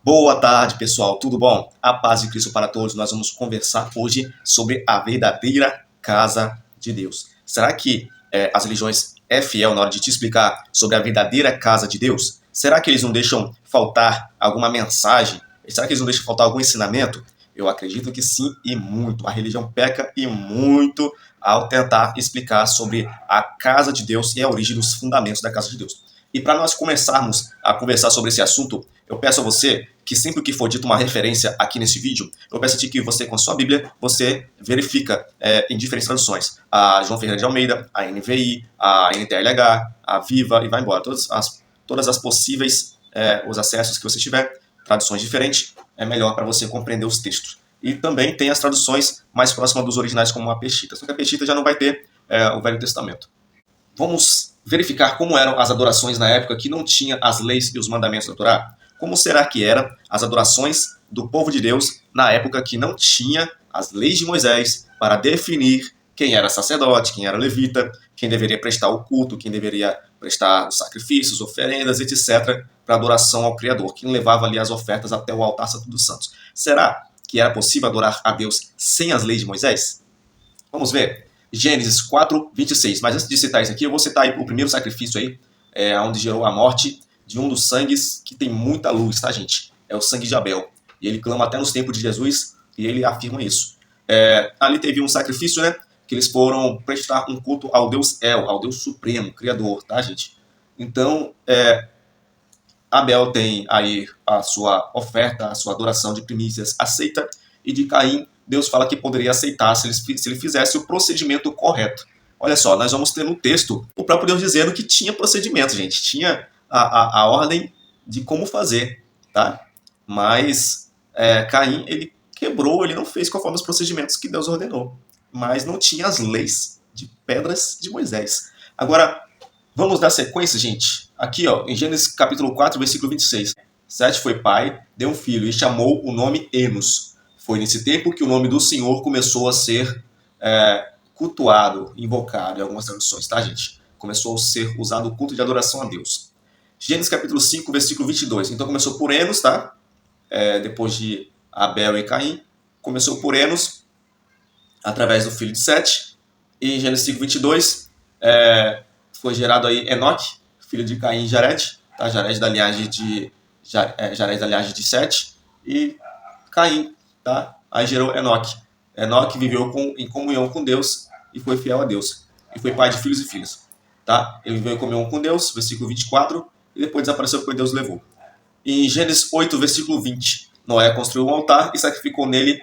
Boa tarde, pessoal. Tudo bom? A paz de Cristo para todos. Nós vamos conversar hoje sobre a verdadeira casa de Deus. Será que as religiões é fiel na hora de te explicar sobre a verdadeira casa de Deus? Será que eles não deixam faltar alguma mensagem? Será que eles não deixam faltar algum ensinamento? Eu acredito que sim e muito. A religião peca e muito ao tentar explicar sobre a casa de Deus e a origem dos fundamentos da casa de Deus. E para nós começarmos a conversar sobre esse assunto, eu peço a você que sempre que for dito uma referência aqui nesse vídeo, eu peço a ti que você, com a sua Bíblia, você verifica em diferentes traduções. A João Ferreira de Almeida, a NVI, a NTLH, a Viva e vai embora. Todas as possíveis, os acessos que você tiver, traduções diferentes, é melhor para você compreender os textos. E também tem as traduções mais próximas dos originais, como a Peshitta. Só que a Peshitta já não vai ter o Velho Testamento. Vamos verificar como eram as adorações na época que não tinha as leis e os mandamentos da Torá. Como será que eram as adorações do povo de Deus na época que não tinha as leis de Moisés para definir quem era sacerdote, quem era levita, quem deveria prestar o culto, quem deveria prestar os sacrifícios, oferendas, etc., para adoração ao Criador, quem levava ali as ofertas até o altar Santo dos Santos. Será que era possível adorar a Deus sem as leis de Moisés? Vamos ver. Gênesis 4, 26. Mas antes de citar isso aqui, eu vou citar aí o primeiro sacrifício aí, onde gerou a morte de um dos sangues que tem muita luz, tá, gente? É o sangue de Abel. E ele clama até nos tempos de Jesus e ele afirma isso. Ali teve um sacrifício, né? Que eles foram prestar um culto ao Deus El, ao Deus Supremo, Criador, tá, gente? Então, Abel tem aí a sua oferta, a sua adoração de primícias aceita, e de Caim, Deus fala que poderia aceitar se ele fizesse o procedimento correto. Olha só, nós vamos ter no texto o próprio Deus dizendo que tinha procedimento, gente. Tinha a ordem de como fazer, tá? Mas Caim, ele quebrou, ele não fez conforme os procedimentos que Deus ordenou. Mas não tinha as leis de pedras de Moisés. Agora, vamos dar sequência, gente. Aqui, ó, em Gênesis capítulo 4, versículo 26. Sete foi pai, deu um filho e chamou o nome Enos. Foi nesse tempo que o nome do Senhor começou a ser cultuado, invocado em algumas traduções, tá, gente? Começou a ser usado o culto de adoração a Deus. Gênesis capítulo 5, versículo 22. Então começou por Enos, tá? Depois de Abel e Caim. Começou por Enos, através do filho de Sete. E em Gênesis 5, 22, foi gerado aí Enoque, filho de Caim e Jared, tá? Jared da linhagem de Sete. E Caim, tá? Aí gerou Enoque. Enoque viveu em comunhão com Deus e foi fiel a Deus. E foi pai de filhos e filhas. Tá? Ele viveu em comunhão com Deus, versículo 24, e depois desapareceu porque Deus levou. E em Gênesis 8, versículo 20, Noé construiu um altar e sacrificou nele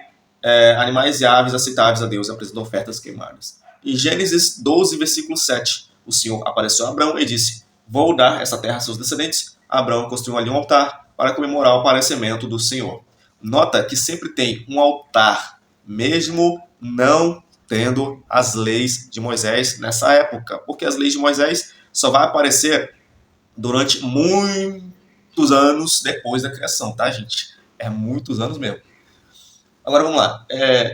animais e aves aceitáveis a Deus e apresentou ofertas queimadas. Em Gênesis 12, versículo 7, o Senhor apareceu a Abraão e disse: vou dar essa terra a seus descendentes. Abraão construiu ali um altar para comemorar o aparecimento do Senhor. Nota que sempre tem um altar, mesmo não tendo as leis de Moisés nessa época, porque as leis de Moisés só vai aparecer durante muitos anos depois da criação, tá, gente? Muitos anos mesmo. Agora vamos lá.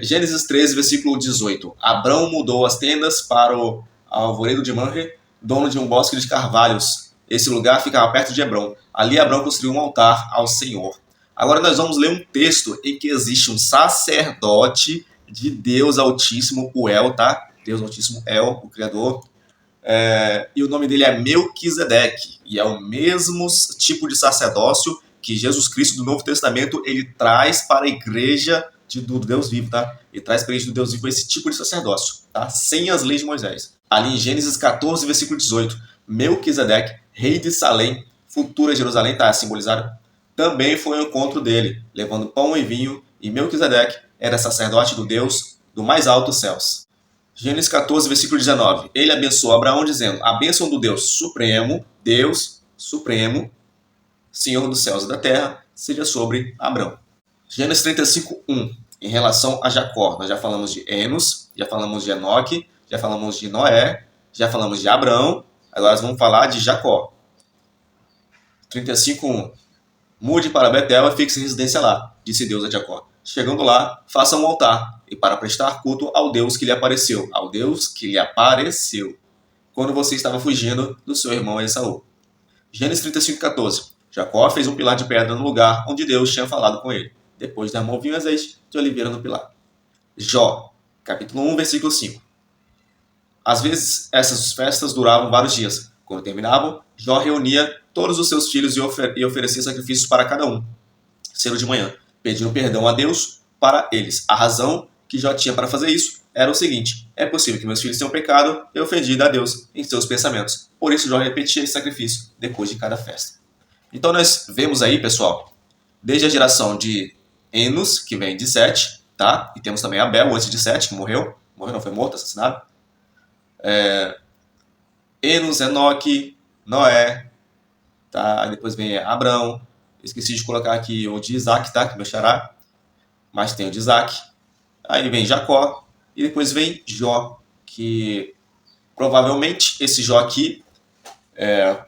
Gênesis 13, versículo 18. Abrão mudou as tendas para o arvoredo de Mamre, dono de um bosque de carvalhos. Esse lugar ficava perto de Hebrom. Ali Abrão construiu um altar ao Senhor. Agora nós vamos ler um texto em que existe um sacerdote de Deus Altíssimo, o El, tá? Deus Altíssimo El, o Criador. E o nome dele é Melquisedeque. E é o mesmo tipo de sacerdócio que Jesus Cristo do Novo Testamento ele traz para a igreja do Deus vivo, tá? Ele traz para a igreja do Deus vivo esse tipo de sacerdócio, tá? Sem as leis de Moisés. Ali em Gênesis 14, versículo 18, Melquisedeque, rei de Salém, futura Jerusalém, tá simbolizado, também foi ao encontro dele, levando pão e vinho, e Melquisedeque era sacerdote do Deus do mais alto dos céus. Gênesis 14, versículo 19. Ele abençoou Abraão, dizendo: a bênção do Deus Supremo, Senhor dos céus e da terra, seja sobre Abraão. Gênesis 35, 1. Em relação a Jacó, nós já falamos de Enos, já falamos de Enoque, já falamos de Noé, já falamos de Abraão, agora nós vamos falar de Jacó. 35, 1. Mude para Betel e fixe residência lá, disse Deus a Jacó. Chegando lá, faça um altar, e para prestar culto ao Deus que lhe apareceu, quando você estava fugindo do seu irmão Esaú. Gênesis 35, 14. Jacó fez um pilar de pedra no lugar onde Deus tinha falado com ele. Depois derramou vinho e azeite de oliveira no pilar. Jó, capítulo 1, versículo 5. Às vezes, essas festas duravam vários dias. Quando terminavam, Jó reunia todos os seus filhos e oferecia sacrifícios para cada um, cedo de manhã, pedindo perdão a Deus para eles. A razão que Jó tinha para fazer isso era o seguinte: é possível que meus filhos tenham pecado e ofendido a Deus em seus pensamentos. Por isso, Jó repetia esse sacrifício depois de cada festa. Então, nós vemos aí, pessoal, desde a geração de Enos, que vem de Sete, tá? E temos também Abel, antes de Sete, que morreu. Morreu, não, foi morto, assassinado. Enos, Enoque, Noé, tá? Aí depois vem Abrão. Esqueci de colocar aqui o de Isaac, tá? Que é meu xará. Mas tem o de Isaac. Aí vem Jacó. E depois vem Jó, que provavelmente esse Jó aqui,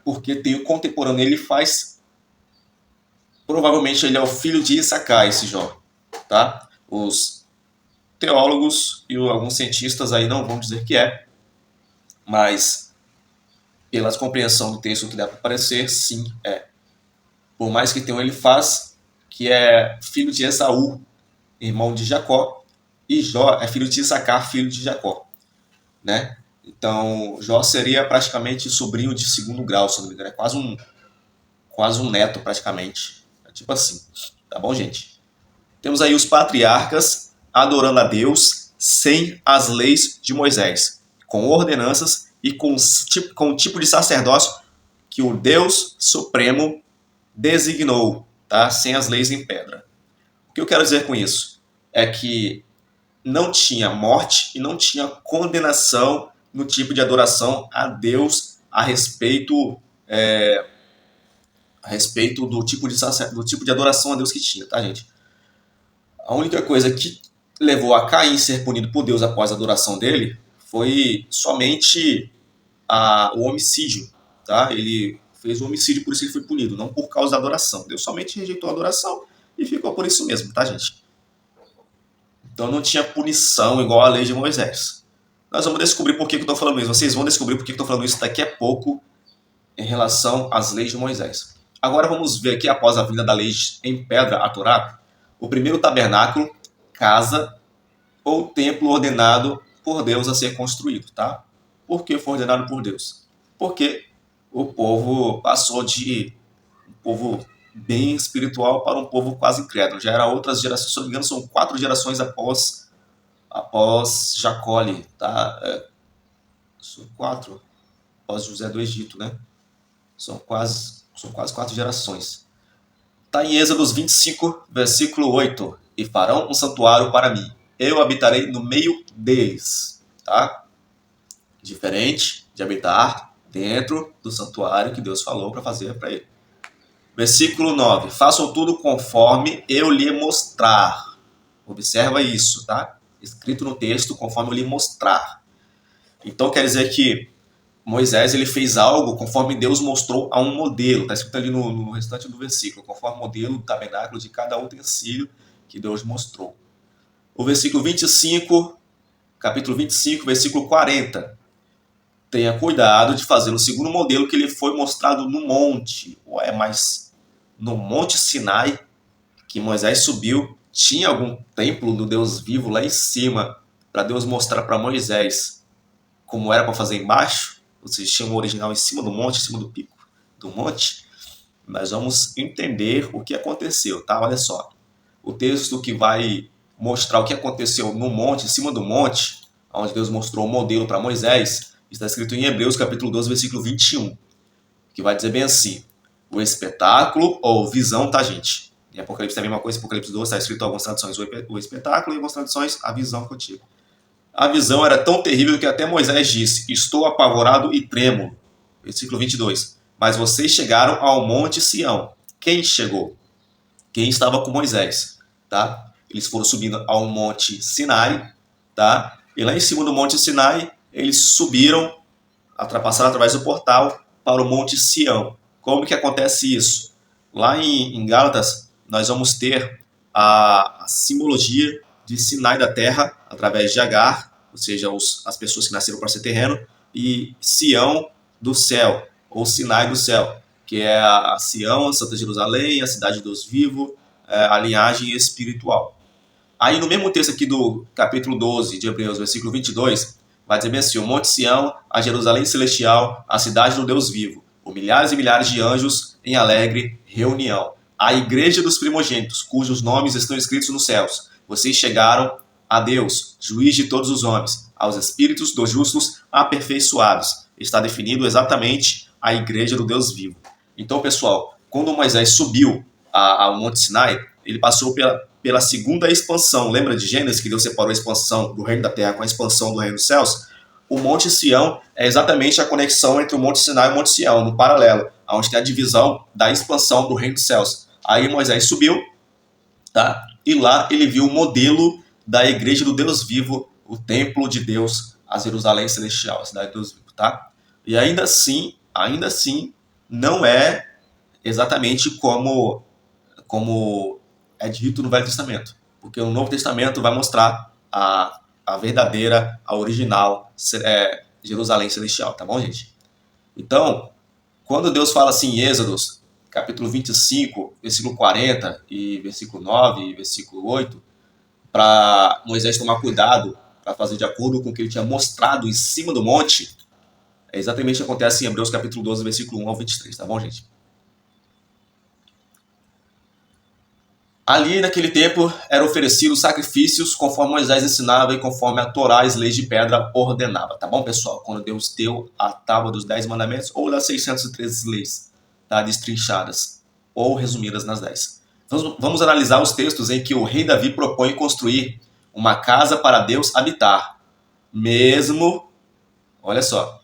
porque tem o contemporâneo, ele faz. Provavelmente ele é o filho de Issacar, esse Jó, tá? Os teólogos e alguns cientistas aí não vão dizer que é, mas pela compreensão do texto que dá para parecer, sim, é. Por mais que tenha ele faz, que é filho de Esaú, irmão de Jacó, e Jó é filho de Issacar, filho de Jacó, né? Então, Jó seria praticamente sobrinho de segundo grau, se não me engano, é quase um neto praticamente. É tipo assim, tá bom, gente? Temos aí os patriarcas adorando a Deus sem as leis de Moisés, com ordenanças e com o tipo de sacerdócio que o Deus Supremo designou, tá? Sem as leis em pedra. O que eu quero dizer com isso? É que não tinha morte e não tinha condenação no tipo de adoração a Deus a respeito do tipo de adoração a Deus que tinha, tá, gente? A única coisa que levou a Caim ser punido por Deus após a adoração dele foi somente o homicídio, tá? Ele fez o homicídio, por isso ele foi punido, não por causa da adoração. Deus somente rejeitou a adoração e ficou por isso mesmo, tá, gente? Então não tinha punição igual a lei de Moisés. Nós vamos descobrir por que eu estou falando isso. Vocês vão descobrir por que eu estou falando isso daqui a pouco em relação às leis de Moisés. Agora vamos ver aqui, após a vinda da lei em pedra, a Torá, o primeiro tabernáculo, casa ou templo ordenado por Deus a ser construído, tá? Por que foi ordenado por Deus? Porque o povo passou de um povo bem espiritual para um povo quase incrédulo. Já era outras gerações, se não me engano, são 4 gerações após Jacó, tá? São 4 após José do Egito, né? São quase 4 gerações. Está em Êxodo 25, versículo 8. E farão um santuário para mim. Eu habitarei no meio deles. Tá? Diferente de habitar dentro do santuário que Deus falou para fazer para ele. Versículo 9. Façam tudo conforme eu lhe mostrar. Observa isso, tá? Escrito no texto, conforme eu lhe mostrar. Então quer dizer que Moisés ele fez algo conforme Deus mostrou a um modelo. Está escrito ali no restante do versículo. Conforme o modelo do tabernáculo de cada utensílio que Deus mostrou. O versículo 25, capítulo 25, versículo 40. Tenha cuidado de fazer o segundo modelo que lhe foi mostrado no monte. Mas no Monte Sinai, que Moisés subiu, tinha algum templo do Deus vivo lá em cima, para Deus mostrar para Moisés como era para fazer embaixo? Vocês tinham o original em cima do monte, em cima do pico do monte? Nós vamos entender o que aconteceu, tá? Olha só. O texto que vai mostrar o que aconteceu no monte, em cima do monte, onde Deus mostrou o modelo para Moisés, está escrito em Hebreus, capítulo 12, versículo 21, que vai dizer bem assim: o espetáculo ou visão, tá, gente? Em Apocalipse é a mesma coisa, em Apocalipse 12 está escrito em algumas traduções o espetáculo e em algumas traduções a visão contigo. A visão era tão terrível que até Moisés disse: estou apavorado e tremo. Versículo 22. Mas vocês chegaram ao monte Sião. Quem chegou? Quem estava com Moisés, tá? Eles foram subindo ao monte Sinai, tá? E lá em cima do monte Sinai, eles subiram, passaram através do portal para o monte Sião. Como que acontece isso? Lá em Gálatas, nós vamos ter a simbologia de Sinai da terra, através de Agar, ou seja, as pessoas que nasceram para ser terreno, e Sião do céu, ou Sinai do céu. que é a Sião, a Santa Jerusalém, a cidade de Deus vivo, a linhagem espiritual. Aí no mesmo texto aqui do capítulo 12 de Hebreus, versículo 22, vai dizer bem assim: o Monte Sião, a Jerusalém celestial, a cidade do Deus vivo, com milhares e milhares de anjos em alegre reunião. A igreja dos primogênitos, cujos nomes estão escritos nos céus. Vocês chegaram a Deus, juiz de todos os homens, aos espíritos dos justos aperfeiçoados. Está definido exatamente a igreja do Deus vivo. Então, pessoal, quando Moisés subiu ao Monte Sinai, ele passou pela segunda expansão. Lembra de Gênesis, que Deus separou a expansão do reino da terra com a expansão do reino dos céus? O Monte Sião é exatamente a conexão entre o Monte Sinai e o Monte Sião, no paralelo, onde tem a divisão da expansão do reino dos céus. Aí Moisés subiu, tá? E lá ele viu o modelo da igreja do Deus vivo, o templo de Deus, a Jerusalém celestial, a cidade de Deus vivo, tá? E ainda assim, não é exatamente como é dito no Velho Testamento, porque o Novo Testamento vai mostrar a verdadeira, a original Jerusalém celestial, tá bom, gente? Então, quando Deus fala assim em Êxodos, capítulo 25, versículo 40 e versículo 9 e versículo 8, para Moisés tomar cuidado para fazer de acordo com o que ele tinha mostrado em cima do monte, é exatamente o que acontece em Hebreus capítulo 12, versículo 1 ao 23, tá bom, gente? Ali, naquele tempo, eram oferecidos sacrifícios conforme Moisés ensinava e conforme a Torá, as leis de pedra, ordenava. Tá bom, pessoal? Quando Deus deu a tábua dos 10 mandamentos ou das 613 leis, tá? Destrinchadas ou resumidas nas 10. Vamos analisar os textos em que o rei Davi propõe construir uma casa para Deus habitar, mesmo, olha só,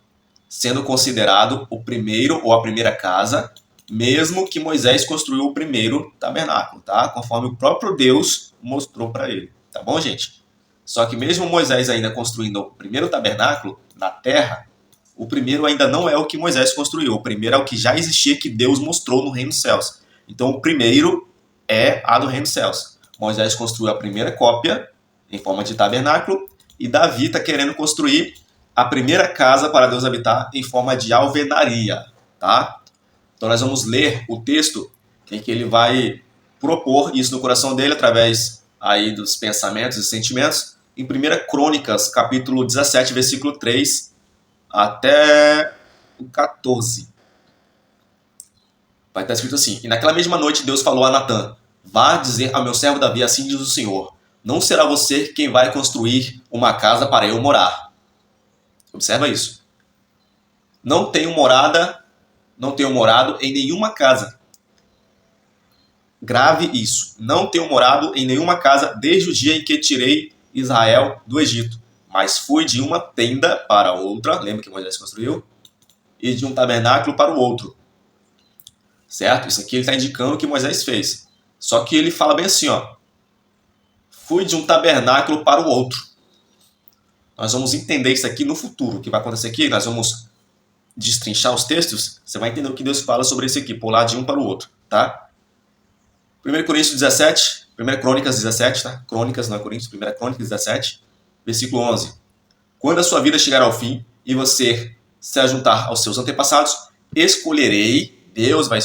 sendo considerado o primeiro ou a primeira casa, mesmo que Moisés construiu o primeiro tabernáculo, tá? Conforme o próprio Deus mostrou para ele, tá bom, gente? Só que mesmo Moisés ainda construindo o primeiro tabernáculo na terra, o primeiro ainda não é o que Moisés construiu, o primeiro é o que já existia, que Deus mostrou no reino dos céus. Então o primeiro é a do reino dos céus. Moisés construiu a primeira cópia em forma de tabernáculo e Davi está querendo construir a primeira casa para Deus habitar em forma de alvenaria, tá? Então nós vamos ler o texto em que ele vai propor isso no coração dele através aí dos pensamentos e sentimentos em 1 Crônicas, capítulo 17, versículo 3 até o 14. Vai estar escrito assim: e naquela mesma noite Deus falou a Natã: vá dizer ao meu servo Davi, assim diz o Senhor, não será você quem vai construir uma casa para eu morar. Observa isso. Não tenho morado em nenhuma casa. Grave isso. Não tenho morado em nenhuma casa desde o dia em que tirei Israel do Egito. Mas fui de uma tenda para outra, lembra que Moisés construiu? E de um tabernáculo para o outro. Certo? Isso aqui ele está indicando o que Moisés fez. Só que ele fala bem assim, ó. Fui de um tabernáculo para o outro. Nós vamos entender isso aqui no futuro. O que vai acontecer aqui, nós vamos destrinchar os textos, você vai entender o que Deus fala sobre isso aqui, pular de um para o outro, tá? 1 Coríntios 17, 1 Crônicas 17, tá? Crônicas, não é Coríntios, 1 Crônicas 17, versículo 11. Quando a sua vida chegar ao fim e você se ajuntar aos seus antepassados, Deus vai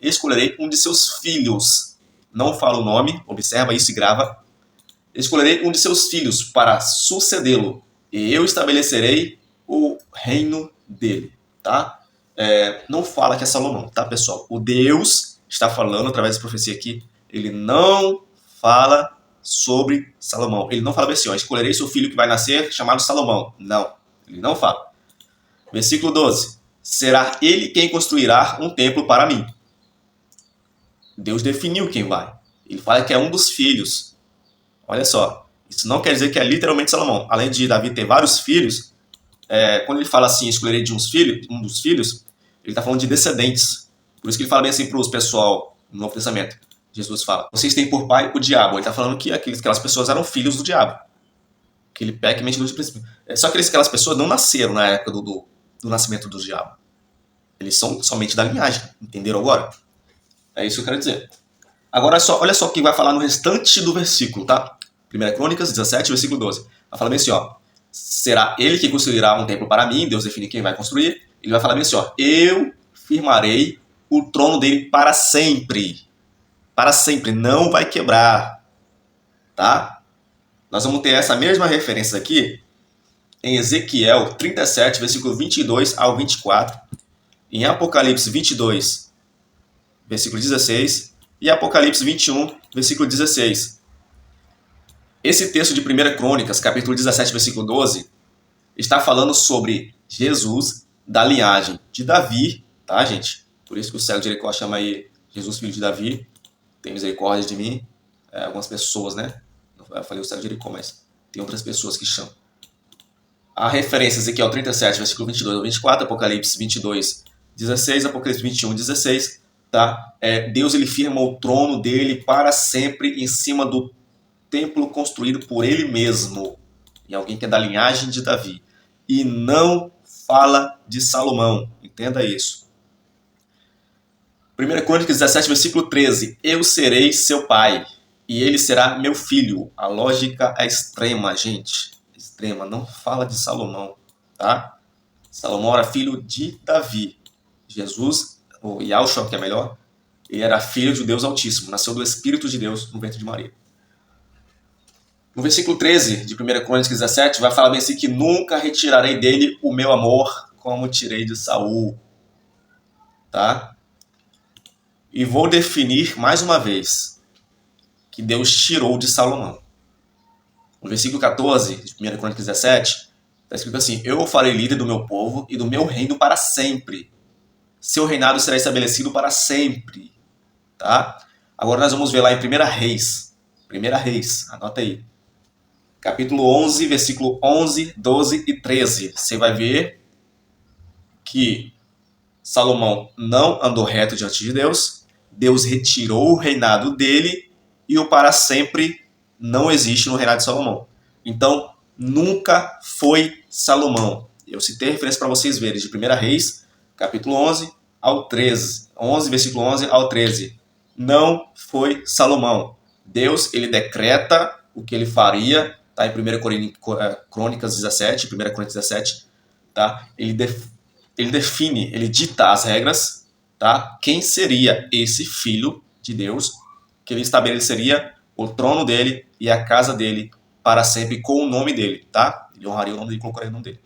escolherei um de seus filhos. Não fala o nome, observa isso e grava. Escolherei um de seus filhos para sucedê-lo, e eu estabelecerei o reino dele, tá? Não fala que é Salomão, tá, pessoal? O Deus está falando através dessa profecia aqui, ele não fala sobre Salomão. Ele não fala assim, ó, escolherei seu filho que vai nascer chamado Salomão. Não, ele não fala. Versículo 12. Será ele quem construirá um templo para mim. Deus definiu quem vai. Ele fala que é um dos filhos. Olha só, isso não quer dizer que é literalmente Salomão. Além de Davi ter vários filhos, quando ele fala assim, escolherei de um dos filhos, ele está falando de descendentes. Por isso que ele fala bem assim para os pessoal no Novo Testamento. Jesus fala, vocês têm por pai o diabo. Ele está falando que aquelas pessoas eram filhos do diabo. Que ele peca e mente do princípio. Só que aquelas pessoas não nasceram na época do nascimento do diabo. Eles são somente da linhagem. Entenderam agora? É isso que eu quero dizer. Agora, olha só o que vai falar no restante do versículo, tá? 1 Crônicas 17, versículo 12. Vai falar bem assim, ó. Será ele que construirá um templo para mim, Deus define quem vai construir. Ele vai falar bem assim, ó. Eu firmarei o trono dele para sempre. Para sempre, não vai quebrar, tá? Nós vamos ter essa mesma referência aqui em Ezequiel 37, versículo 22 ao 24, em Apocalipse 22, versículo 16, e Apocalipse 21, versículo 16. Esse texto de 1 Crônicas, capítulo 17, versículo 12, está falando sobre Jesus da linhagem de Davi, tá, gente? Por isso que o cego de Jericó chama aí Jesus, filho de Davi. Tem misericórdia de mim. Algumas pessoas, né? Eu falei o cego de Jericó, mas tem outras pessoas que chamam. A referência Ezequiel 37, versículo 22 ao 24, Apocalipse 22, 16, Apocalipse 21, 16, tá? Deus ele firma o trono dele para sempre em cima do templo construído por ele mesmo, em alguém que é da linhagem de Davi. E não fala de Salomão, entenda isso. 1 Crônicas 17, versículo 13, eu serei seu pai, e ele será meu filho. A lógica é extrema, gente. Extrema, não fala de Salomão, tá? Salomão era filho de Davi. Jesus, ou Yahushua, que é melhor, ele era filho de Deus Altíssimo, nasceu do Espírito de Deus no ventre de Maria. No versículo 13 de 1 Crônicas 17, vai falar bem assim que nunca retirarei dele o meu amor como tirei de Saul, tá? E vou definir mais uma vez que Deus tirou de Salomão. No versículo 14 de 1 Crônicas 17, está escrito assim, eu o farei líder do meu povo e do meu reino para sempre. Seu reinado será estabelecido para sempre, tá? Agora nós vamos ver lá em 1 Reis. 1 Reis, anota aí. Capítulo 11, versículo 11, 12 e 13. Você vai ver que Salomão não andou reto diante de Deus. Deus retirou o reinado dele e o para sempre não existe no reinado de Salomão. Então, nunca foi Salomão. Eu citei a referência para vocês verem de 1 Reis, capítulo 11 ao 13. 11, versículo 11 ao 13. Não foi Salomão. Deus, ele decreta o que ele faria, tá? Em 1 Crônicas 17, 1 Crônicas 17, tá? Ele define, ele dita as regras, tá? Quem seria esse filho de Deus, que ele estabeleceria o trono dele e a casa dele para sempre com o nome dele, tá? Ele honraria o nome dele e colocaria o nome dele.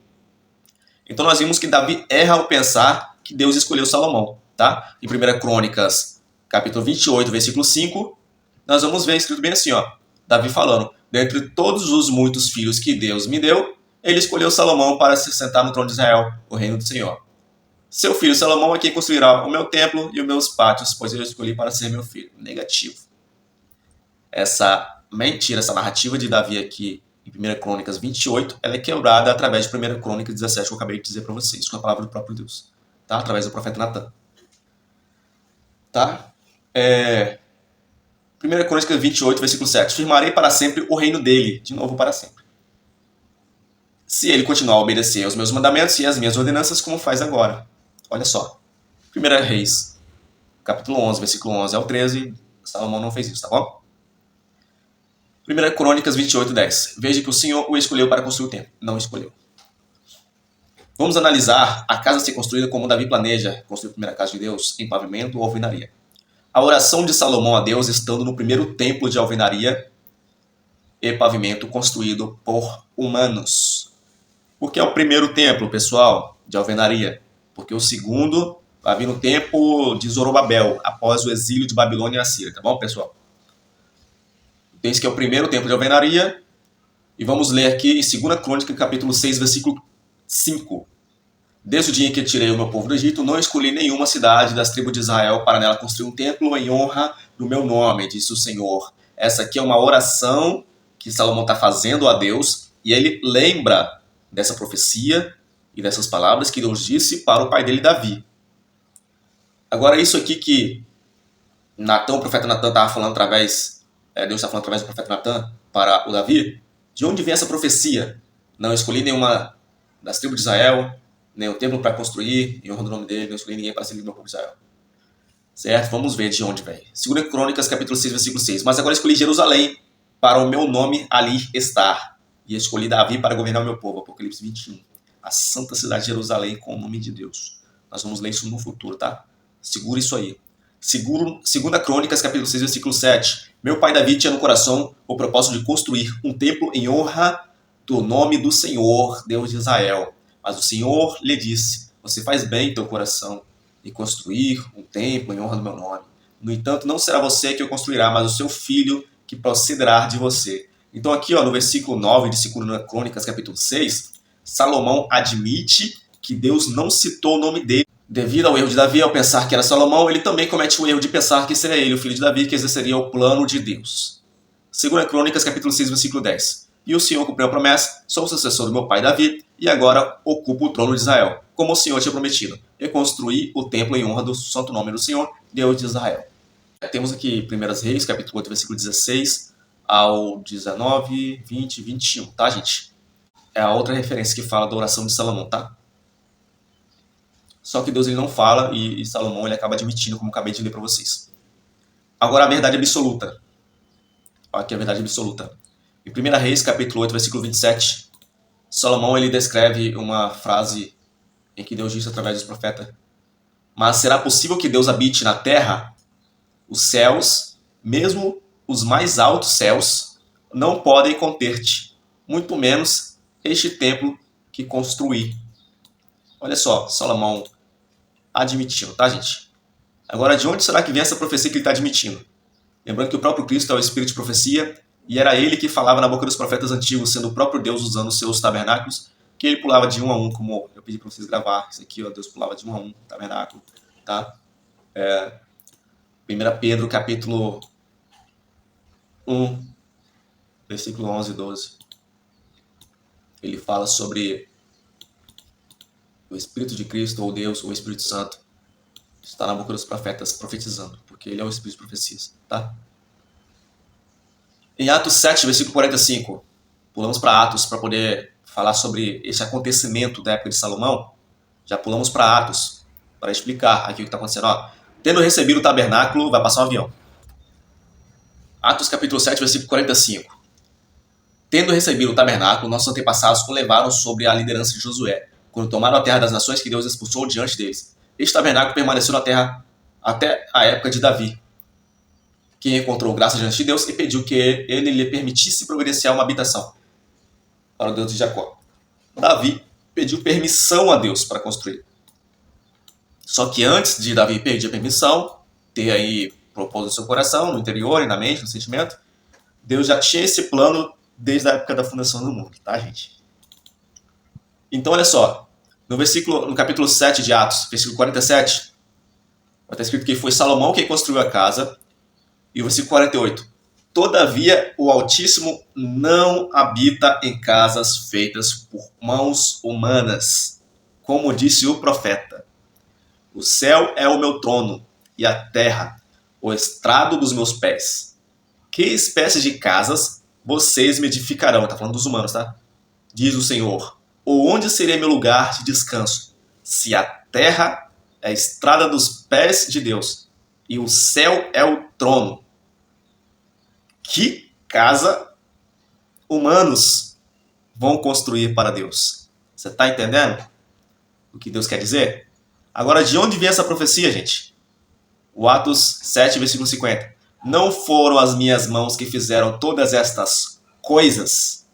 Então nós vimos que Davi erra ao pensar que Deus escolheu Salomão, tá? Em 1 Crônicas, capítulo 28, versículo 5, nós vamos ver escrito bem assim, ó, Davi falando, dentre todos os muitos filhos que Deus me deu, ele escolheu Salomão para se sentar no trono de Israel, o reino do Senhor. Seu filho Salomão é quem construirá o meu templo e os meus pátios, pois eu escolhi para ser meu filho. Negativo. Essa mentira, essa narrativa de Davi aqui em 1 Crônicas 28, ela é quebrada através de 1 Crônicas 17, que eu acabei de dizer para vocês, com a palavra do próprio Deus, tá? Através do profeta Natan. Tá? 1 Crônicas 28, versículo 7. Firmarei para sempre o reino dele, de novo para sempre. Se ele continuar a obedecer aos meus mandamentos e às minhas ordenanças, como faz agora. Olha só. 1 Reis, capítulo 11, versículo 11 ao 13. Salomão não fez isso, tá bom? 1 Crônicas 28, 10. Veja que o Senhor o escolheu para construir o templo. Não escolheu. Vamos analisar a casa ser construída como Davi planeja construir a primeira casa de Deus, em pavimento ou alvenaria. A oração de Salomão a Deus estando no primeiro templo de alvenaria e pavimento construído por humanos. Por que é o primeiro templo, pessoal, de alvenaria? Porque o segundo vai vir no tempo de Zorobabel, após o exílio de Babilônia e Assíria, tá bom, pessoal? Então, esse que é o primeiro templo de alvenaria. E vamos ler aqui em 2 Crônicas, capítulo 6, versículo 5. Desde o dia em que tirei o meu povo do Egito, não escolhi nenhuma cidade das tribos de Israel para nela construir um templo em honra do meu nome, disse o Senhor. Essa aqui é uma oração que Salomão está fazendo a Deus, e ele lembra dessa profecia e dessas palavras que Deus disse para o pai dele, Davi. Agora, isso aqui que Natan, o profeta Natan, estava falando através, Deus está falando através do profeta Natan para o Davi, de onde vem essa profecia? Não escolhi nenhuma das tribos de Israel, nem o templo para construir, em honra do nome dele, não escolhi ninguém para servir meu povo de Israel. Certo? Vamos ver de onde vem. 2 Crônicas, capítulo 6, versículo 6. Mas agora escolhi Jerusalém para o meu nome ali estar. E escolhi Davi para governar o meu povo. Apocalipse 21. A santa cidade de Jerusalém com o nome de Deus. Nós vamos ler isso no futuro, tá? Segura isso aí. Segunda Crônicas, capítulo 6, versículo 7. Meu pai Davi tinha no coração o propósito de construir um templo em honra do nome do Senhor, Deus de Israel. Mas o Senhor lhe disse, você faz bem em teu coração em construir um templo em honra do meu nome. No entanto, não será você que o construirá, mas o seu filho que procederá de você. Então aqui no versículo 9 de 2 Crônicas, capítulo 6, Salomão admite que Deus não citou o nome dele. Devido ao erro de Davi, ao pensar que era Salomão, ele também comete o erro de pensar que seria ele, o filho de Davi, que exerceria o plano de Deus. 2 Crônicas, capítulo 6, versículo 10. E o Senhor cumpriu a promessa, sou o sucessor do meu pai Davi, e agora ocupo o trono de Israel, como o Senhor tinha prometido, reconstruir o templo em honra do santo nome do Senhor, Deus de Israel. Temos aqui 1 Reis, capítulo 8, versículo 16 ao 19, 20 e 21, tá, gente? É a outra referência que fala da oração de Salomão, tá? Só que Deus ele não fala e Salomão ele acaba admitindo, como acabei de ler para vocês. Agora a verdade absoluta. Olha aqui a verdade absoluta. Em 1 Reis, capítulo 8, versículo 27, Salomão ele descreve uma frase em que Deus diz através dos profetas: mas será possível que Deus habite na terra? Os céus, mesmo os mais altos céus, não podem conter-te, muito menos este templo que construí. Olha só, Salomão admitindo, tá, gente? Agora, de onde será que vem essa profecia que ele está admitindo? Lembrando que o próprio Cristo é o Espírito de profecia, e era ele que falava na boca dos profetas antigos, sendo o próprio Deus usando os seus tabernáculos, que ele pulava de um a um, como eu pedi para vocês gravar. Isso aqui, Deus pulava de um a um, tabernáculo, tá? 1 Pedro, capítulo 1, versículo 11 e 12. Ele fala sobre o Espírito de Cristo, ou Deus, ou o Espírito Santo, está na boca dos profetas profetizando, porque ele é o Espírito de profecias, tá? Em Atos 7, versículo 45, pulamos para Atos para poder falar sobre esse acontecimento da época de Salomão. Já pulamos para Atos para explicar aqui o que está acontecendo. Tendo recebido o tabernáculo, vai passar um avião. Atos capítulo 7, versículo 45. Tendo recebido o tabernáculo, nossos antepassados o levaram sobre a liderança de Josué, quando tomaram a terra das nações que Deus expulsou diante deles. Este tabernáculo permaneceu na terra até a época de Davi, que encontrou graça diante de Deus e pediu que ele lhe permitisse providenciar uma habitação para o Deus de Jacó. Davi pediu permissão a Deus para construir. Só que antes de Davi pedir permissão, ter aí propósito no seu coração, no interior e na mente, no sentimento, Deus já tinha esse plano desde a época da fundação do mundo, tá, gente? Então, olha só, no capítulo 7 de Atos, versículo 47, vai estar escrito que foi Salomão quem construiu a casa, e o versículo 48, todavia o Altíssimo não habita em casas feitas por mãos humanas, como disse o profeta. O céu é o meu trono, e a terra, o estrado dos meus pés. Que espécie de casas vocês me edificarão? Está falando dos humanos, tá? Diz o Senhor. Ou onde seria meu lugar de descanso? Se a terra é a estrada dos pés de Deus, e o céu é o trono. Que casa humanos vão construir para Deus? Você está entendendo o que Deus quer dizer? Agora, de onde vem essa profecia, gente? O Atos 7, versículo 50. Não foram as minhas mãos que fizeram todas estas coisas?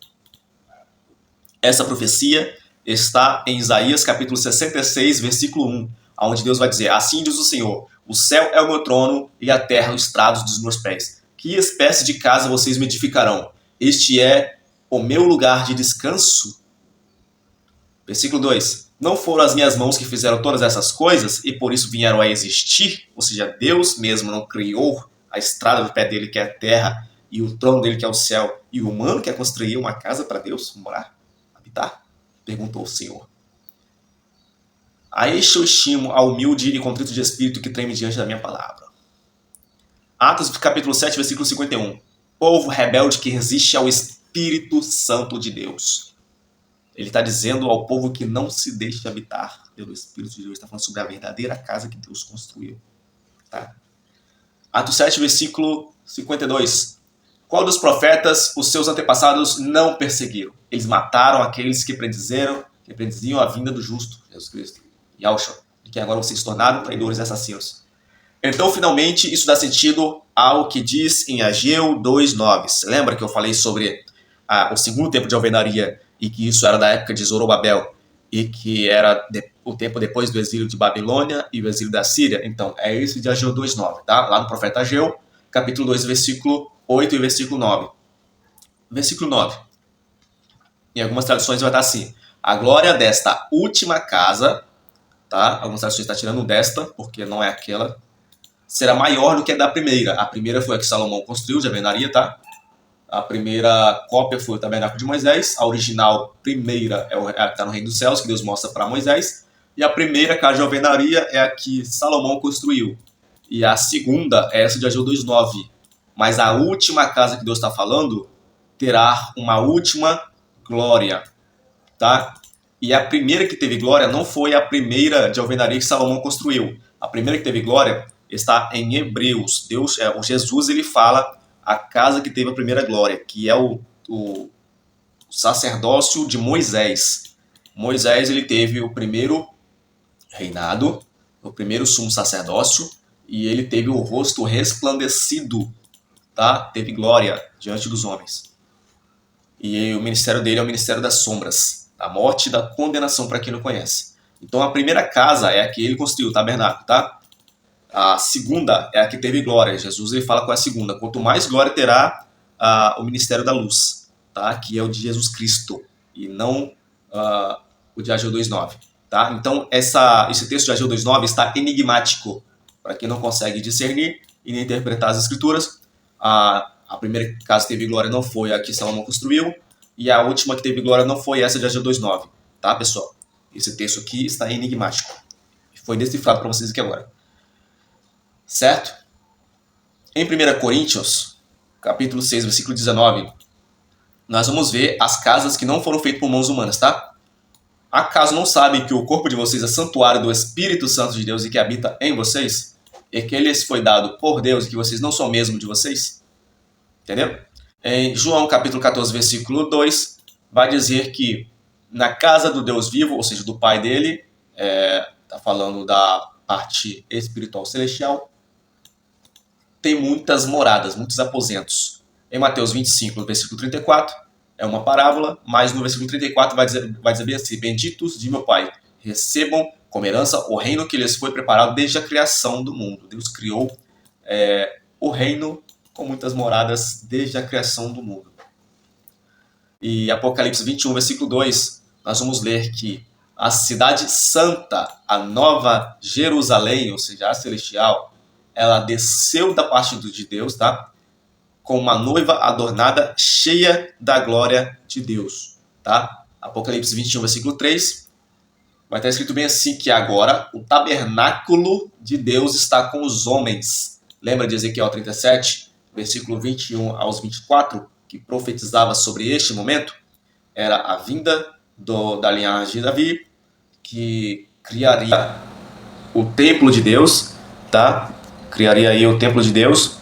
Essa profecia está em Isaías, capítulo 66, versículo 1, onde Deus vai dizer, assim diz o Senhor, o céu é o meu trono e a terra os estrados dos meus pés. Que espécie de casa vocês me edificarão? Este é o meu lugar de descanso. Versículo 2. Não foram as minhas mãos que fizeram todas essas coisas e por isso vieram a existir? Ou seja, Deus mesmo não criou a estrada do pé dele, que é a terra, e o trono dele, que é o céu, e o humano quer construir uma casa para Deus morar, habitar? Perguntou o Senhor. A este eu estimo ao humilde e contrito de espírito que treme diante da minha palavra. Atos capítulo 7, versículo 51. Povo rebelde que resiste ao Espírito Santo de Deus. Ele está dizendo ao povo que não se deixe habitar pelo Espírito de Deus. Ele está falando sobre a verdadeira casa que Deus construiu. Tá? Atos 7, versículo 52. Qual dos profetas os seus antepassados não perseguiram? Eles mataram aqueles que prediziam a vinda do justo, Jesus Cristo, Yahushua, que agora vocês se tornaram traidores e assassinos. Então, finalmente, isso dá sentido ao que diz em Ageu 2:9. Lembra que eu falei sobre o segundo tempo de alvenaria e que isso era da época de Zorobabel e que era o tempo depois do exílio de Babilônia e o exílio da Síria? Então, é isso de Ageu 2:9, tá? Lá no profeta Ageu, capítulo 2, versículo 8 e versículo 9. Versículo 9. Em algumas traduções vai estar assim: a glória desta última casa, tá? Algumas traduções estão tirando desta, porque não é aquela, será maior do que a da primeira. A primeira foi a que Salomão construiu, de alvenaria, tá? A primeira cópia foi o tabernáculo de Moisés. A original primeira é a que está no Reino dos Céus, que Deus mostra para Moisés. E a primeira casa de alvenaria é a que Salomão construiu. E a segunda é essa de Ageu 2:9. Mas a última casa que Deus está falando terá uma última glória, tá? E a primeira que teve glória não foi a primeira de alvenaria que Salomão construiu. A primeira que teve glória está em Hebreus. O Jesus, ele fala a casa que teve a primeira glória, que é o sacerdócio de Moisés. Moisés, ele teve o primeiro reinado, o primeiro sumo sacerdócio, e ele teve o rosto resplandecido, tá? Teve glória diante dos homens. E o ministério dele é o ministério das sombras, da morte e da condenação para quem não conhece. Então a primeira casa é a que ele construiu, o tabernáculo, tá? A segunda é a que teve glória. Jesus, ele fala com a segunda: quanto mais glória terá o ministério da luz, tá? Que é o de Jesus Cristo, e não o de Ageu 2:9, tá? Então esse texto de Ageu 2:9 está enigmático para quem não consegue discernir e nem interpretar as escrituras. A primeira casa que teve glória não foi a que Salomão construiu, e a última que teve glória não foi essa de Ageu 2:9, tá, pessoal? Esse texto aqui está enigmático. Foi decifrado para vocês aqui agora. Certo? Em 1 Coríntios, capítulo 6, versículo 19, nós vamos ver as casas que não foram feitas por mãos humanas, tá? Acaso não sabem que o corpo de vocês é santuário do Espírito Santo de Deus e que habita em vocês? E que ele foi dado por Deus e que vocês não são mesmo de vocês? Entendeu? Em João capítulo 14, versículo 2, vai dizer que na casa do Deus vivo, ou seja, do Pai dele, está falando da parte espiritual celestial, tem muitas moradas, muitos aposentos. Em Mateus 25, no versículo 34, é uma parábola, mas no versículo 34 vai dizer bem assim: benditos de meu Pai, recebam como herança o reino que lhes foi preparado desde a criação do mundo. Deus criou o reino com muitas moradas desde a criação do mundo. E Apocalipse 21, versículo 2, nós vamos ler que a cidade santa, a nova Jerusalém, ou seja, a celestial, ela desceu da parte de Deus, tá? Com uma noiva adornada, cheia da glória de Deus, tá? Apocalipse 21, versículo 3, vai estar escrito bem assim, que agora o tabernáculo de Deus está com os homens. Lembra de Ezequiel 37, versículo 21 aos 24, que profetizava sobre este momento? Era a vinda da linhagem de Davi, que criaria o templo de Deus, tá? Criaria aí o templo de Deus,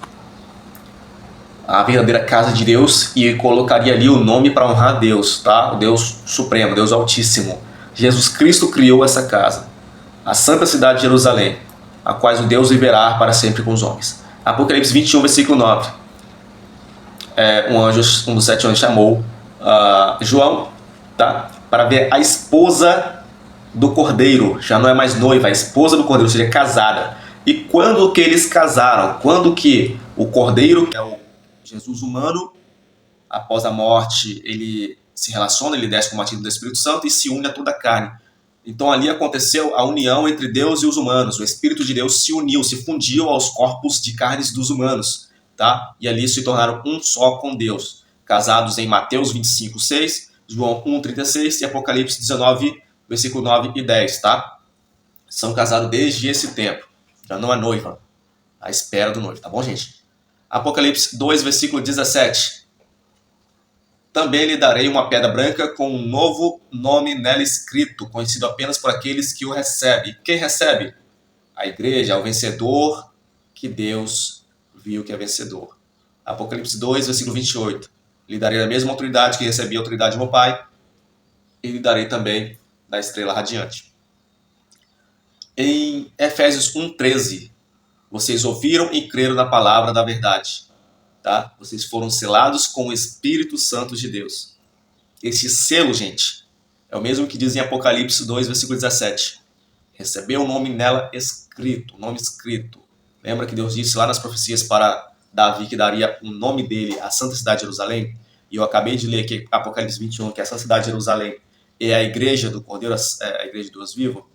a verdadeira casa de Deus, e colocaria ali o nome para honrar Deus, tá? O Deus Supremo, Deus Altíssimo. Jesus Cristo criou essa casa, a santa cidade de Jerusalém, a qual o Deus viverá para sempre com os homens. Apocalipse 21, versículo 9. Um dos 7 anjos chamou João, tá? Para ver a esposa do Cordeiro. Já não é mais noiva, a esposa do Cordeiro, ou seja, casada. E quando que eles casaram? Quando que o Cordeiro, que é o Jesus humano, após a morte, ele se relaciona, ele desce com o batismo do Espírito Santo e se une a toda a carne. Então ali aconteceu a união entre Deus e os humanos. O Espírito de Deus se uniu, se fundiu aos corpos de carnes dos humanos, tá? E ali se tornaram um só com Deus. Casados em Mateus 25, 6, João 1, 36 e Apocalipse 19, versículo 9 e 10, tá? São casados desde esse tempo. Já não é noiva, à espera do noivo, tá bom, gente? Apocalipse 2, versículo 17. Também lhe darei uma pedra branca com um novo nome nela escrito, conhecido apenas por aqueles que o recebem. Quem recebe? A igreja, é o vencedor que Deus viu que é vencedor. Apocalipse 2, versículo 28. Lhe darei a mesma autoridade que recebi a autoridade do meu Pai, e lhe darei também da estrela radiante. Em Efésios 1:13, vocês ouviram e creram na palavra da verdade, tá? Vocês foram selados com o Espírito Santo de Deus. Esse selo, gente, é o mesmo que diz em Apocalipse 2, versículo 17. Recebeu o nome nela escrito, nome escrito. Lembra que Deus disse lá nas profecias para Davi que daria o nome dele à Santa Cidade de Jerusalém? E eu acabei de ler aqui Apocalipse 21, que essa cidade de Jerusalém é a igreja do Cordeiro, a igreja de Deus vivo.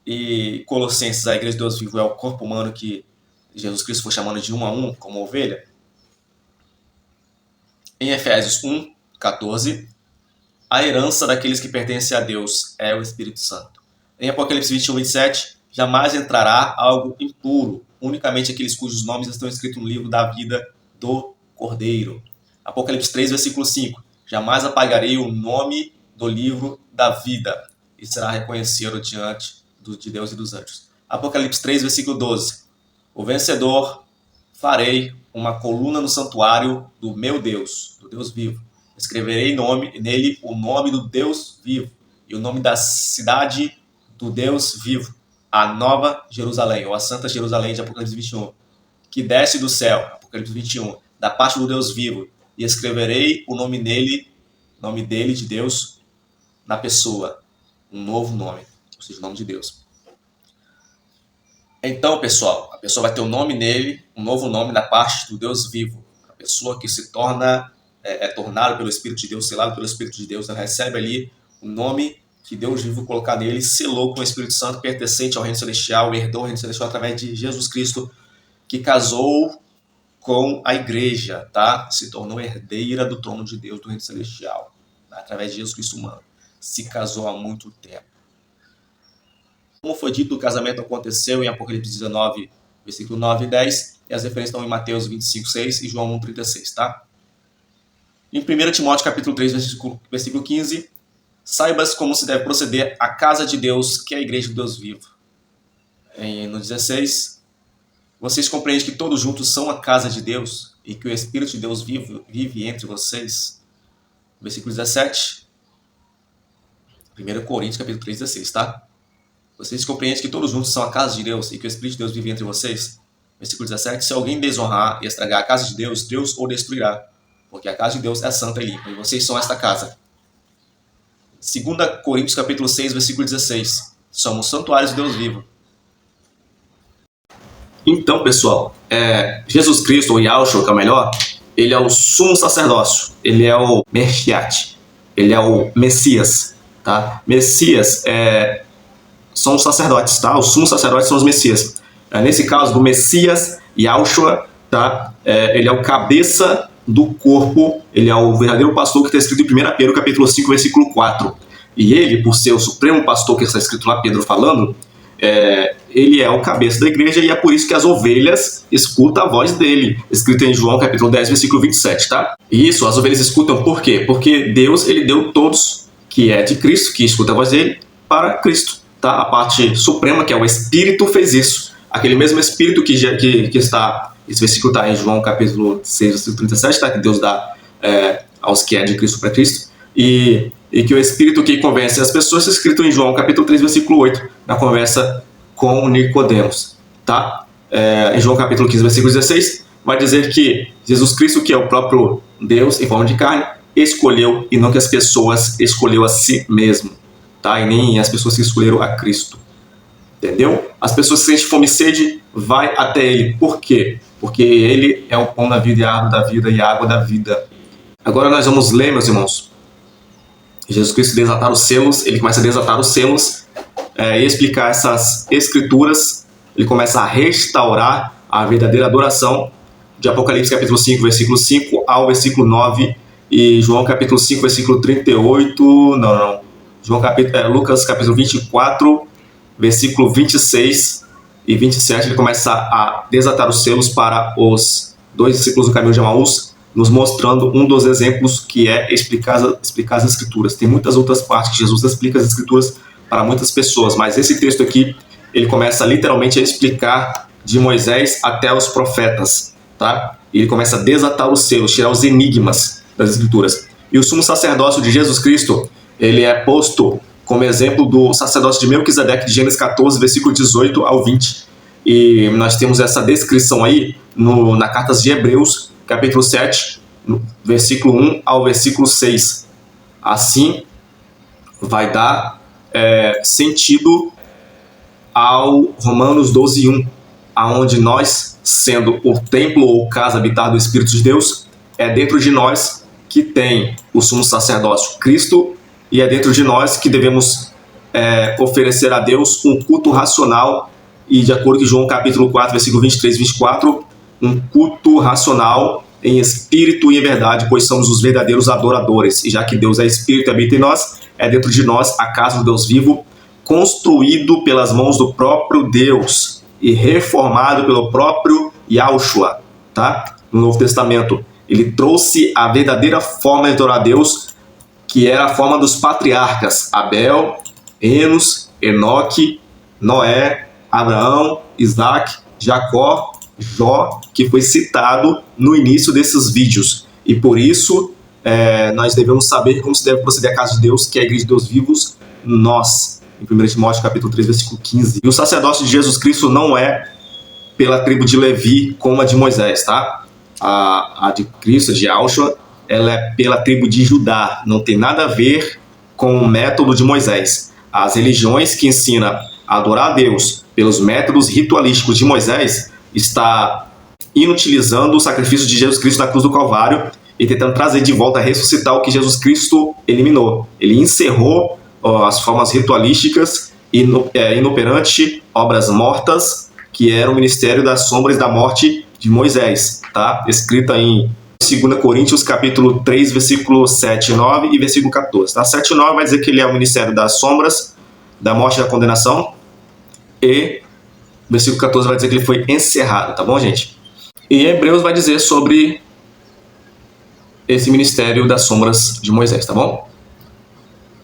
E Colossenses, a igreja de Deus vivo, é o corpo humano que Jesus Cristo foi chamando de um a um, como ovelha. Em Efésios 1:14, a herança daqueles que pertencem a Deus é o Espírito Santo. Em Apocalipse 21:27, jamais entrará algo impuro, unicamente aqueles cujos nomes estão escritos no livro da vida do Cordeiro. Apocalipse 3, versículo 5, jamais apagarei o nome do livro da vida e será reconhecido diante de Deus e dos anjos. Apocalipse 3, versículo 12, o vencedor farei uma coluna no santuário do meu Deus, do Deus vivo. Escreverei nele o nome do Deus vivo e o nome da cidade do Deus vivo, a Nova Jerusalém, ou a Santa Jerusalém de Apocalipse 21, que desce do céu, Apocalipse 21, da parte do Deus vivo, e escreverei o nome dele, de Deus, na pessoa, um novo nome, ou seja, o nome de Deus. Então, pessoal, a pessoa vai ter um nome nele, um novo nome da parte do Deus vivo, a pessoa que se torna tornado pelo Espírito de Deus, selado pelo Espírito de Deus, ela recebe ali o nome que Deus vivo colocar nele, selou com o Espírito Santo, pertencente ao reino celestial, herdou o reino celestial através de Jesus Cristo, que casou com a igreja, tá? Se tornou herdeira do trono de Deus, do reino celestial, tá? Através de Jesus Cristo humano. Se casou há muito tempo. Como foi dito, o casamento aconteceu em Apocalipse 19, versículo 9 e 10, e as referências estão em Mateus 25, 6 e João 1, 36, tá? Em 1 Timóteo capítulo 3, versículo 15, saibas como se deve proceder a casa de Deus, que é a igreja do Deus vivo. No 16, vocês compreendem que todos juntos são a casa de Deus e que o Espírito de Deus vive entre vocês. Versículo 17, 1 Coríntios capítulo 3, 16, tá? Vocês compreendem que todos juntos são a casa de Deus e que o Espírito de Deus vive entre vocês. Versículo 17, se alguém desonrar e estragar a casa de Deus, Deus o destruirá. Porque a casa de Deus é santa e limpa, e vocês são esta casa. 2 Coríntios capítulo 6, versículo 16. Somos santuários de Deus vivo. Então, pessoal, Jesus Cristo, ou Yahshua, que é o melhor, ele é o sumo sacerdócio, ele é o Meshiach, ele é o Messias, tá? Messias são os sacerdotes, tá? Os sumos sacerdotes são os Messias. Nesse caso, do Messias, Yahshua, tá? Ele é o cabeça do corpo, ele é o verdadeiro pastor que está escrito em 1 Pedro capítulo 5, versículo 4. E ele, por ser o supremo pastor que está escrito lá, Pedro falando, ele é o cabeça da igreja e é por isso que as ovelhas escutam a voz dele, escrito em João capítulo 10, versículo 27, tá? E isso, as ovelhas escutam por quê? Porque Deus, ele deu todos, que é de Cristo, que escuta a voz dele, para Cristo, tá? A parte suprema, que é o Espírito, fez isso. Aquele mesmo Espírito que está... Esse versículo está em João capítulo 6, versículo 37, tá? Que Deus dá aos que é de Cristo para Cristo. E que o Espírito que convence as pessoas, é escrito em João capítulo 3, versículo 8, na conversa com Nicodemos. Tá? Em João capítulo 15, versículo 16, vai dizer que Jesus Cristo, que é o próprio Deus em forma de carne, escolheu, e não que as pessoas escolheu a si mesmo. Tá? E nem as pessoas que escolheram a Cristo. Entendeu? As pessoas que sentem fome e sede, vai até ele. Por quê? Porque ele é o pão da vida e a árvore da vida e a água da vida. Agora nós vamos ler, meus irmãos. Jesus Cristo desatar os selos, ele começa a desatar os selos e explicar essas escrituras. Ele começa a restaurar a verdadeira adoração de Apocalipse capítulo 5, versículo 5 ao versículo 9 e João capítulo 5, versículo 38, Lucas capítulo 24, versículo 26 e 27, ele começa a desatar os selos para os 2 discípulos do caminho de Emaús, nos mostrando um dos exemplos que é explicar as Escrituras. Tem muitas outras partes que Jesus explica as Escrituras para muitas pessoas, mas esse texto aqui, ele começa literalmente a explicar de Moisés até os profetas, tá? E ele começa a desatar os selos, tirar os enigmas das Escrituras. E o sumo sacerdócio de Jesus Cristo, ele é posto como exemplo do sacerdócio de Melquisedeque, de Gênesis 14, versículo 18 ao 20. E nós temos essa descrição aí na carta de Hebreus, capítulo 7, versículo 1 ao versículo 6. Assim, vai dar sentido ao Romanos 12, 1, aonde nós, sendo o templo ou casa habitada do Espírito de Deus, é dentro de nós que tem o sumo sacerdócio Cristo, e é dentro de nós que devemos oferecer a Deus um culto racional, e de acordo com João capítulo 4, versículo 23 e 24, um culto racional em espírito e em verdade, pois somos os verdadeiros adoradores. E já que Deus é espírito e habita em nós, é dentro de nós a casa do Deus vivo, construído pelas mãos do próprio Deus e reformado pelo próprio Yahushua, tá? No Novo Testamento, ele trouxe a verdadeira forma de adorar a Deus, que era a forma dos patriarcas: Abel, Enos, Enoque, Noé, Abraão, Isaac, Jacó, Jó, que foi citado no início desses vídeos. E por isso nós devemos saber como se deve proceder a casa de Deus, que é a igreja de Deus vivos, nós, em 1 Timóteo capítulo 3, versículo 15. E o sacerdócio de Jesus Cristo não é pela tribo de Levi como a de Moisés, tá? A de Cristo, de Yahushua, ela é pela tribo de Judá, não tem nada a ver com o método de Moisés. As religiões que ensinam a adorar a Deus pelos métodos ritualísticos de Moisés está inutilizando o sacrifício de Jesus Cristo na cruz do Calvário e tentando trazer de volta, ressuscitar o que Jesus Cristo eliminou. Ele encerrou as formas ritualísticas, inoperante, obras mortas, que era o ministério das sombras da morte de Moisés, tá? Escrita em 2 Coríntios capítulo 3, versículo 7 e 9 e versículo 14. Tá? 7 e 9 vai dizer que ele é o ministério das sombras, da morte e da condenação, e versículo 14 vai dizer que ele foi encerrado, tá bom, gente? E Hebreus vai dizer sobre esse ministério das sombras de Moisés, tá bom?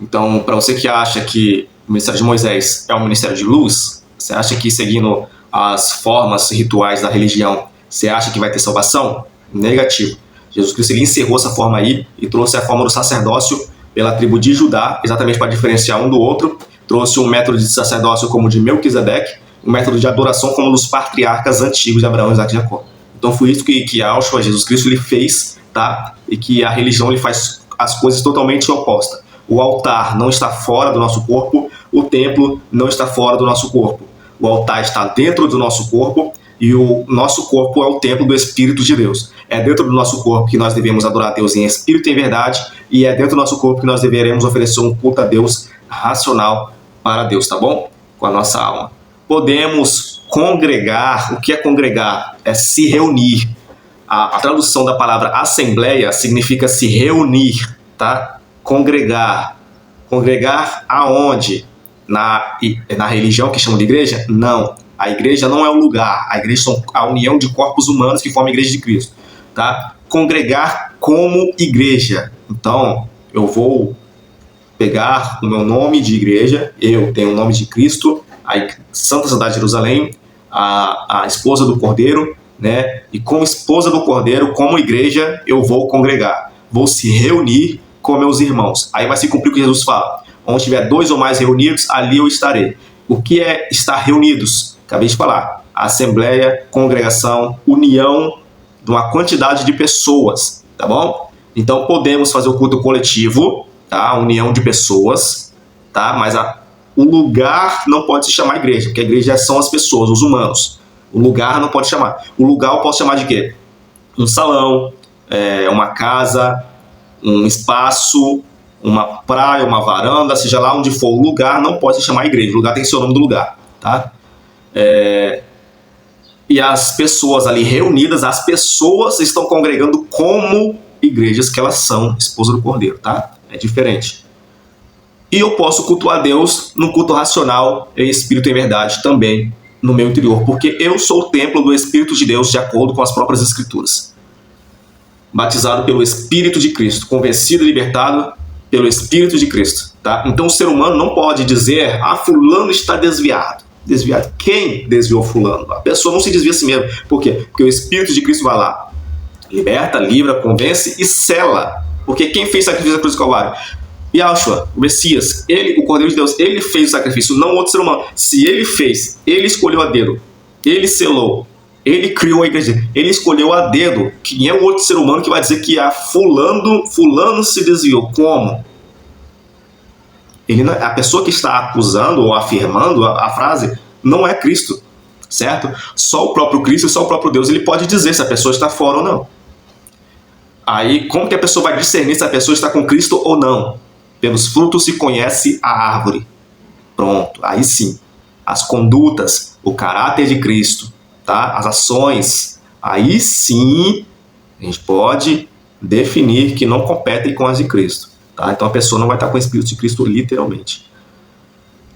Então, para você que acha que o ministério de Moisés é um ministério de luz, você acha que seguindo as formas rituais da religião, você acha que vai ter salvação? Negativo. Jesus Cristo ele encerrou essa forma aí e trouxe a forma do sacerdócio pela tribo de Judá, exatamente para diferenciar um do outro. Trouxe um método de sacerdócio como o de Melquisedeque, um método de adoração como dos patriarcas antigos de Abraão, Isaac e Jacó. Então foi isso que Yahushua, Jesus Cristo, ele fez, tá? E que a religião ele faz as coisas totalmente opostas. O altar não está fora do nosso corpo, o templo não está fora do nosso corpo. O altar está dentro do nosso corpo e o nosso corpo é o templo do Espírito de Deus. É dentro do nosso corpo que nós devemos adorar a Deus em espírito e em verdade, e é dentro do nosso corpo que nós deveremos oferecer um culto a Deus racional para Deus, tá bom? Com a nossa alma. Podemos congregar. O que é congregar? É se reunir. A tradução da palavra assembleia significa se reunir, tá? Congregar. Congregar aonde? Na religião que chamam de igreja? Não. A igreja não é um lugar. A igreja são a união de corpos humanos que formam a igreja de Cristo, tá? Congregar como igreja. Então, eu vou pegar o meu nome de igreja, eu tenho o nome de Cristo, a Santa Cidade de Jerusalém, a esposa do Cordeiro, né? E como esposa do Cordeiro, como igreja, eu vou congregar. Vou se reunir com meus irmãos. Aí vai se cumprir o que Jesus fala. Onde tiver 2 ou mais reunidos, ali eu estarei. O que é estar reunidos? Acabei de falar. Assembleia, congregação, união de uma quantidade de pessoas, tá bom? Então podemos fazer o culto coletivo, tá? A união de pessoas, tá? Mas o lugar não pode se chamar igreja, porque a igreja são as pessoas, os humanos. O lugar não pode chamar. O lugar eu posso chamar de quê? Um salão, uma casa, um espaço, uma praia, uma varanda, seja lá onde for. O lugar não pode se chamar igreja. O lugar tem que ser o nome do lugar, tá? E as pessoas ali reunidas, as pessoas estão congregando como igrejas que elas são esposa do Cordeiro, tá? É diferente. E eu posso cultuar a Deus no culto racional, em espírito e em verdade também no meu interior, porque eu sou o templo do Espírito de Deus de acordo com as próprias Escrituras. Batizado pelo Espírito de Cristo, convencido e libertado pelo Espírito de Cristo, tá? Então o ser humano não pode dizer, fulano está desviado. Desviado. Quem desviou fulano? A pessoa não se desvia a si mesmo. Por quê? Porque o Espírito de Cristo vai lá, liberta, livra, convence e sela. Porque quem fez sacrifício na cruz do Calvário? Yahushua, o Messias, ele, o Cordeiro de Deus, ele fez o sacrifício, não outro ser humano. Se ele fez, ele escolheu a dedo, ele selou, ele criou a igreja, ele escolheu a dedo. Quem é o outro ser humano que vai dizer que fulano se desviou? Como? A pessoa que está acusando ou afirmando a frase não é Cristo, certo? Só o próprio Cristo e só o próprio Deus ele pode dizer se a pessoa está fora ou não. Aí, como que a pessoa vai discernir se a pessoa está com Cristo ou não? Pelos frutos se conhece a árvore. Pronto, aí sim. As condutas, o caráter de Cristo, tá? As ações, aí sim a gente pode definir que não competem com as de Cristo. Tá? Então a pessoa não vai estar com o Espírito de Cristo literalmente.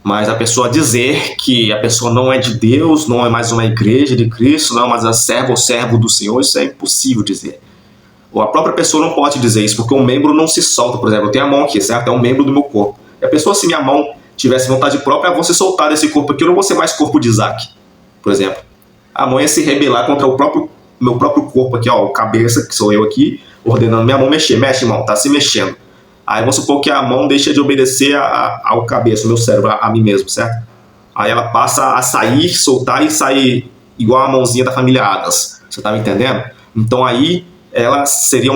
Mas a pessoa dizer que a pessoa não é de Deus, não é mais uma igreja de Cristo, não é mais a serva ou servo do Senhor, isso é impossível dizer. Ou a própria pessoa não pode dizer isso, porque um membro não se solta. Por exemplo, eu tenho a mão aqui, certo? É um membro do meu corpo. E a pessoa, se minha mão tivesse vontade própria, eu vou se soltar desse corpo aqui, eu não vou ser mais corpo de Isaac, por exemplo. A mão ia se rebelar contra o meu próprio corpo aqui, ó, o cabeça, que sou eu aqui, ordenando minha mão mexer. Mexe, irmão, tá se mexendo. Aí vamos supor que a mão deixa de obedecer ao cabeça, ao meu cérebro, a mim mesmo, certo? Aí ela passa a sair, soltar e sair igual a mãozinha da família Adams. Você tá me entendendo? Então aí ela seria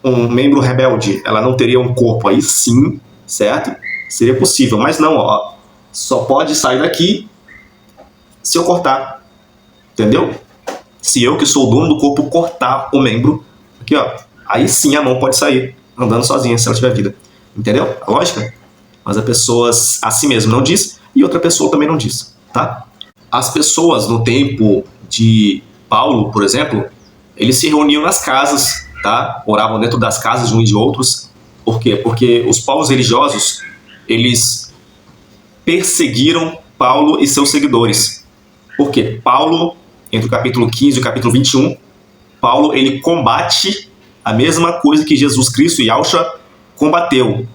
um membro rebelde, ela não teria um corpo, aí sim, certo? Seria possível, mas não, ó, só pode sair daqui se eu cortar, entendeu? Se eu, que sou o dono do corpo, cortar o membro, aqui ó, aí sim a mão pode sair, andando sozinha, se ela tiver vida, entendeu? A lógica? Mas a pessoa a si mesmo não diz, e outra pessoa também não diz, tá? As pessoas no tempo de Paulo, por exemplo, eles se reuniam nas casas, tá? Oravam dentro das casas de uns e de outros. Por quê? Porque os povos religiosos, eles perseguiram Paulo e seus seguidores. Por quê? Paulo, entre o capítulo 15 e o capítulo 21, Paulo, ele combate a mesma coisa que Jesus Cristo e Yahushua combateu.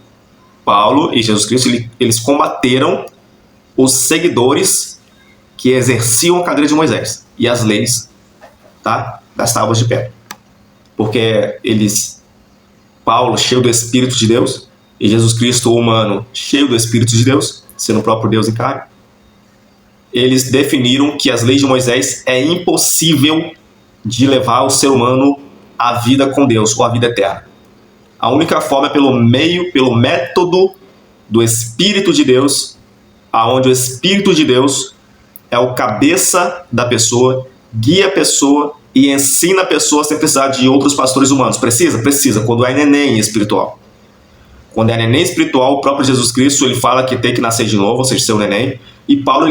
Paulo e Jesus Cristo, eles combateram os seguidores que exerciam a cadeira de Moisés e as leis, tá? Das tábuas de pedra. Porque Paulo, cheio do Espírito de Deus, e Jesus Cristo, humano, cheio do Espírito de Deus, sendo o próprio Deus em carne, eles definiram que as leis de Moisés é impossível de levar o ser humano à vida com Deus, ou à vida eterna. A única forma é pelo método do Espírito de Deus, aonde o Espírito de Deus é o cabeça da pessoa, guia a pessoa e ensina a pessoa sem precisar de outros pastores humanos. Precisa? Precisa, quando é neném espiritual. Quando é neném espiritual, o próprio Jesus Cristo ele fala que tem que nascer de novo, ou seja, ser um neném. E Paulo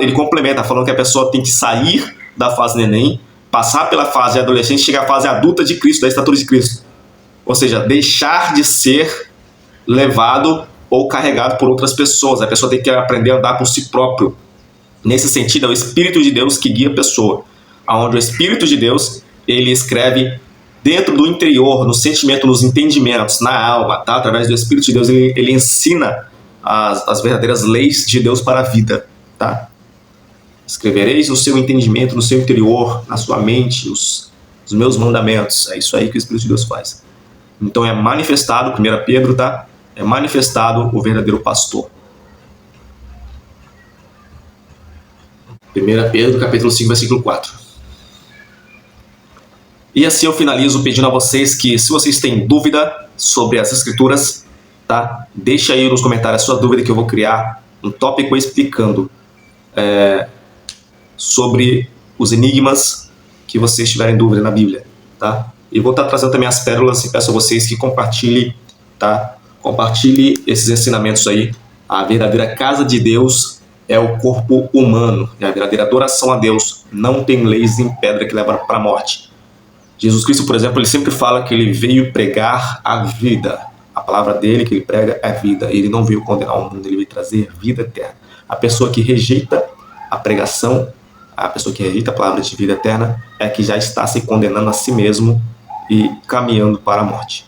ele complementa, falando que a pessoa tem que sair da fase neném, passar pela fase adolescente, chegar à fase adulta de Cristo, da estatura de Cristo. Ou seja, deixar de ser levado ou carregado por outras pessoas. A pessoa tem que aprender a andar por si próprio. Nesse sentido, é o Espírito de Deus que guia a pessoa. Onde o Espírito de Deus, ele escreve dentro do interior, no sentimento, nos entendimentos, na alma, tá? Através do Espírito de Deus, ele ensina as verdadeiras leis de Deus para a vida, tá? Escrevereis no seu entendimento, no seu interior, na sua mente, os meus mandamentos. É isso aí que o Espírito de Deus faz. Então é manifestado, 1 Pedro, tá? É manifestado o verdadeiro pastor. 1 Pedro, capítulo 5, versículo 4. E assim eu finalizo pedindo a vocês que, se vocês têm dúvida sobre as escrituras, tá? Deixa aí nos comentários a sua dúvida, que eu vou criar um tópico explicando sobre os enigmas que vocês tiverem dúvida na Bíblia, tá? E vou estar trazendo também as pérolas e peço a vocês que compartilhem, tá? Compartilhe esses ensinamentos aí. A verdadeira casa de Deus é o corpo humano. E a verdadeira adoração a Deus não tem leis em pedra que levam para a morte. Jesus Cristo, por exemplo, ele sempre fala que ele veio pregar a vida. A palavra dele que ele prega é vida. Ele não veio condenar o mundo, ele veio trazer vida eterna. A pessoa que rejeita a pregação, a pessoa que rejeita a palavra de vida eterna, é que já está se condenando a si mesmo e caminhando para a morte.